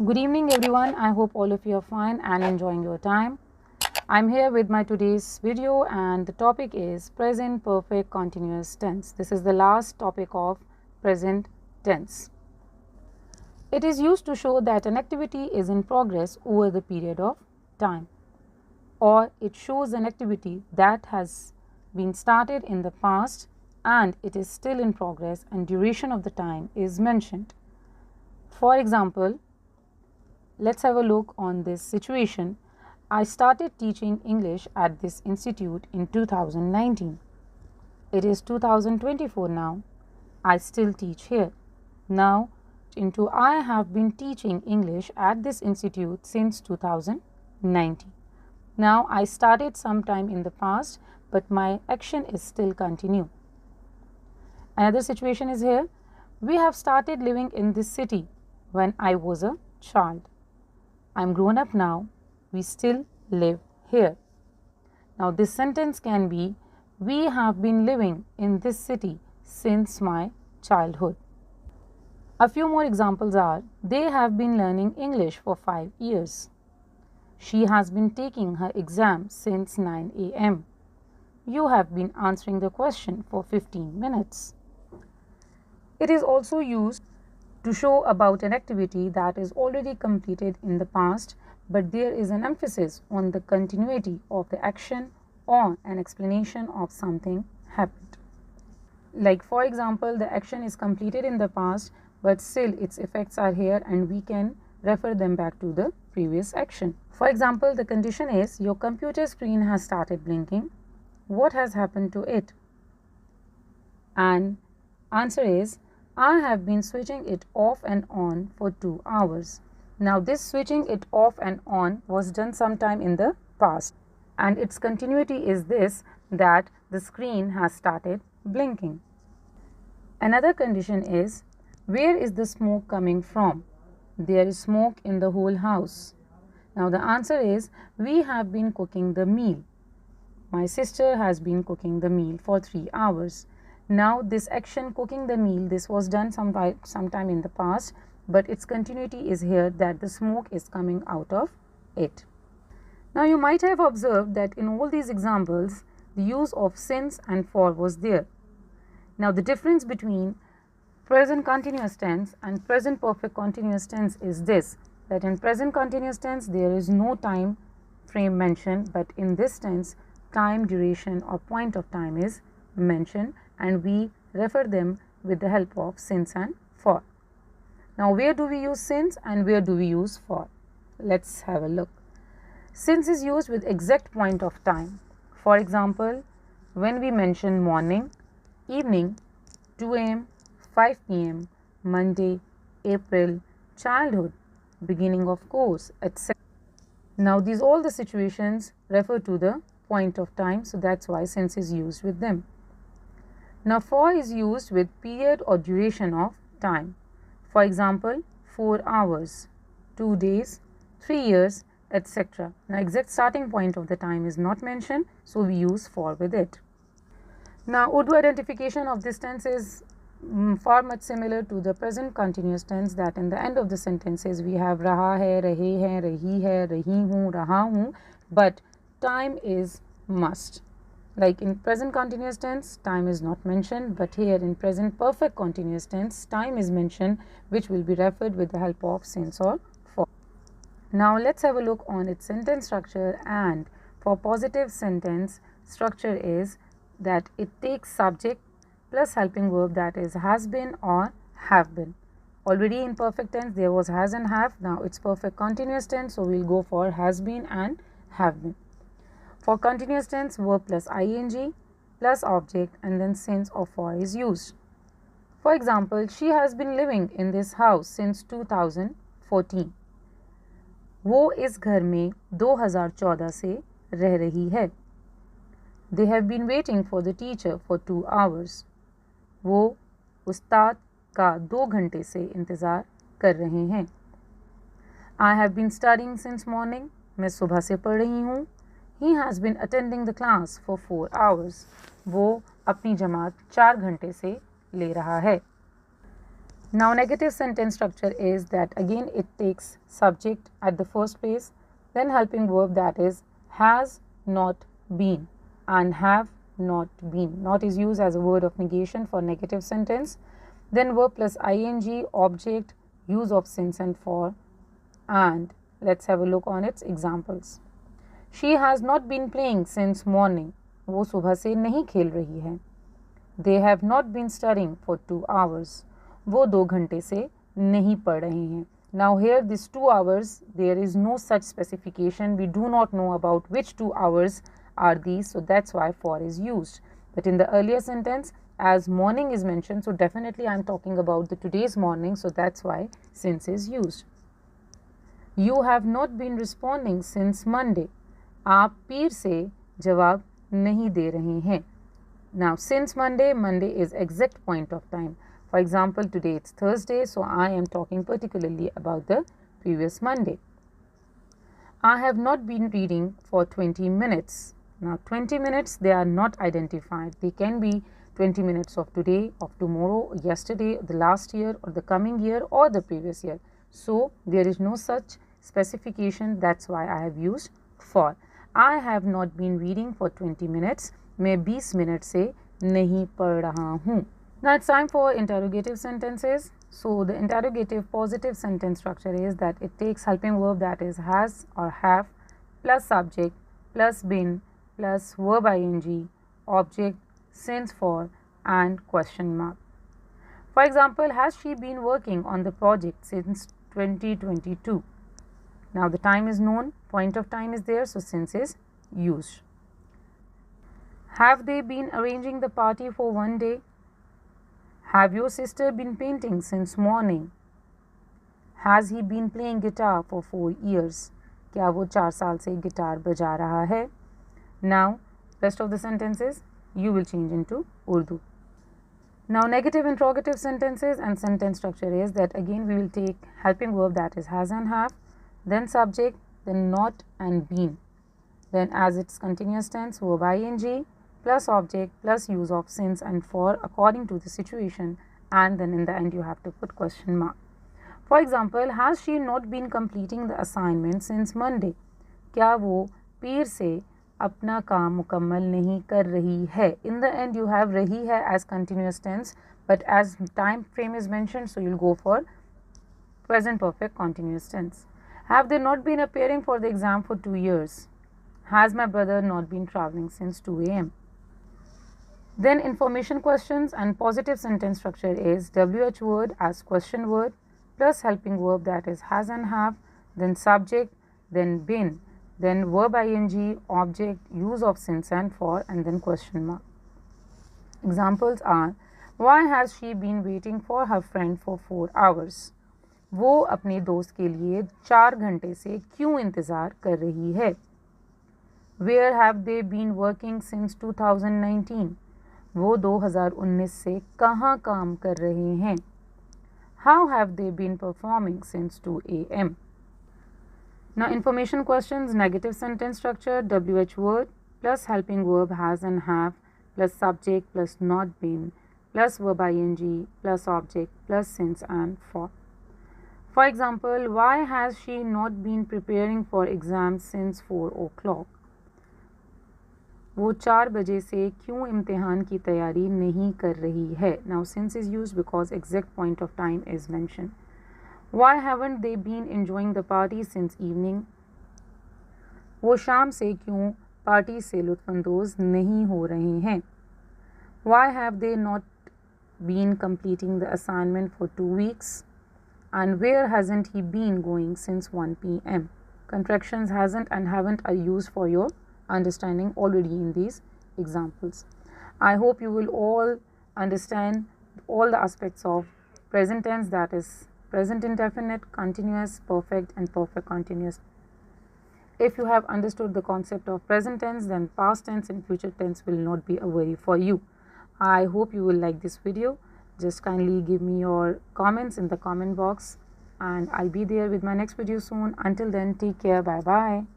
Good evening, everyone. I hope all of you are fine and enjoying your time. I'm here with my today's video, and the topic is present perfect continuous tense. This is the last topic of present tense. It is used to show that an activity is in progress over the period of time, or it shows an activity that has been started in the past and it is still in progress and duration of the time is mentioned. For example, let's have a look on this situation. I started teaching English at this institute in 2019. It is 2024 now. I still teach here. Now, into I have been teaching English at this institute since 2019. Now, I started sometime in the past, but my action is still continue. Another situation is here. We have started living in this city when I was a child. I'm grown up now. We still live here. Now, this sentence can be, we have been living in this city since my childhood. A few more examples are, they have been learning English for 5 years. She has been taking her exam since 9 a.m. You have been answering the question for 15 minutes. It is also used to show about an activity that is already completed in the past, but there is an emphasis on the continuity of the action or an explanation of something happened. Like, for example, the action is completed in the past, but still its effects are here and we can refer them back to the previous action. For example, the condition is, your computer screen has started blinking. What has happened to it? And answer is, I have been switching it off and on for 2 hours. Now, this switching it off and on was done sometime in the past, and its continuity is this, that the screen has started blinking. Another condition is, where is the smoke coming from? There is smoke in the whole house. Now, the answer is, we have been cooking the meal. My sister has been cooking the meal for 3 hours. Now, this action, cooking the meal, this was done sometime in the past, but its continuity is here, that the smoke is coming out of it. Now, you might have observed that in all these examples, the use of since and for was there. Now, the difference between present continuous tense and present perfect continuous tense is this, that in present continuous tense, there is no time frame mentioned, but in this tense, time, duration or point of time is mentioned, and we refer them with the help of since and for. Now, where do we use since and where do we use for? Let's have a look. Since is used with exact point of time. For example, when we mention morning, evening, 2 a.m., 5 p.m., Monday, April, childhood, beginning of course, etc. Now, these all the situations refer to the point of time, so that's why since is used with them. Now, for is used with period or duration of time. For example, 4 hours, 2 days, 3 years, etc. Now, exact starting point of the time is not mentioned, so we use for with it. Now, Urdu identification of this tense is far much similar to the present continuous tense, that in the end of the sentences we have raha hai, rahi hu, raha hu, but time is must. Like in present continuous tense, time is not mentioned, but here in present perfect continuous tense, time is mentioned, which will be referred with the help of since or for. Now, let's have a look on its sentence structure. And for positive sentence, structure is that it takes subject plus helping verb, that is has been or have been. Already in perfect tense there was has and have. Now it's perfect continuous tense, so we'll go for has been and have been. For continuous tense, verb plus ing plus object and then since or for is used. For example, she has been living in this house since 2014. वो इस घर में 2014 से रह रही है. They have been waiting for the teacher for 2 hours. वो उस्ताद का 2 घंटे से इंतज़ार कर रहे हैं. I have been studying since morning. मैं सुबह से पढ़ रही हूँ. He has been attending the class for 4 hours. वो अपनी जमात 4 घंटे से ले रहा है. Now negative sentence structure is that again it takes subject at the first place, then helping verb that is has not been and have not been. Not is used as a word of negation for negative sentence. Then verb plus ing, object, use of since and for, and let's have a look on its examples. She has not been playing since morning. वो सुबह से नहीं खेल रही है. They have not been studying for 2 hours. वो 2 घंटे से नहीं पढ़ रहे हैं. Now here this 2 hours, there is no such specification. We do not know about which 2 hours are these, so that's why for is used. But in the earlier sentence, as morning is mentioned, so definitely I am talking about the today's morning, so that's why since is used. You have not been responding since Monday. आप पीर से जवाब नहीं दे रहे हैं. Now since Monday, Monday is exact point of time. For example, today it's Thursday, so I am talking particularly about the previous Monday. I have not been reading for 20 minutes. Now 20 minutes, they are not identified. They can be 20 minutes of today, of tomorrow, yesterday, the last year or the coming year or the previous year. So there is no such specification. That's why I have used for. I have not been reading for 20 minutes. मैं 20 minute से नहीं पढ़ रहा हूँ. Now it's time for interrogative sentences. So the interrogative positive sentence structure is that it takes helping verb that is has or have plus subject plus been plus verb ing, object, since for and question mark. For example, has she been working on the project since 2022? Now the time is known, point of time is there, so since is used. Have they been arranging the party for one day? Have your sister been painting since morning? Has he been playing guitar for 4 years? क्या वो 4 साल से guitar बजा रहा है? Now, rest of the sentences you will change into Urdu. Now, negative interrogative sentences and sentence structure is that again we will take helping verb that is has and have, then subject, then not and been. Then as its continuous tense, verb ing, plus object plus use of since and for according to the situation, and then in the end you have to put question mark. For example, has she not been completing the assignment since Monday? क्या वो पीर से अपना काम मुकम्मल नहीं कर रही है? In the end you have रही है as continuous tense, but as time frame is mentioned, so you'll go for present perfect continuous tense. Have they not been appearing for the exam for 2 years? Has my brother not been traveling since 2 a.m.? Then information questions and positive sentence structure is WH word as question word plus helping verb that is has and have, then subject, then been, then verb ing, object, use of since and for, and then question mark. Examples are, why has she been waiting for her friend for 4 hours? वो अपने दोस्त के लिए 4 घंटे से क्यों इंतज़ार कर रही है? Where have they been working since 2019? वो 2019 से कहाँ काम कर रहे हैं? How have they been performing since 2 a.m.? Now information questions, negative sentence structure, WH word plus helping verb has and have plus subject plus not been plus verb ing plus object plus since and for. For example, why has she not been preparing for exams since 4 o'clock? वो 4 बजे से क्यों इम्तिहान की तैयारी नहीं कर रही है? Now since is used because exact point of time is mentioned. Why haven't they been enjoying the party since evening? वो शाम से क्यों पार्टी से लुत्फ़अंदोज़ नहीं हो रहे हैं? Why have they not been completing the assignment for 2 weeks? And where hasn't he been going since 1 p.m.? Contractions hasn't and haven't are used for your understanding already in these examples. I hope you will all understand all the aspects of present tense, that is present indefinite, continuous, perfect and perfect continuous. If you have understood the concept of present tense, then past tense and future tense will not be a worry for you. I hope you will like this video. Just kindly give me your comments in the comment box and I'll be there with my next video soon. Until then, take care. Bye bye.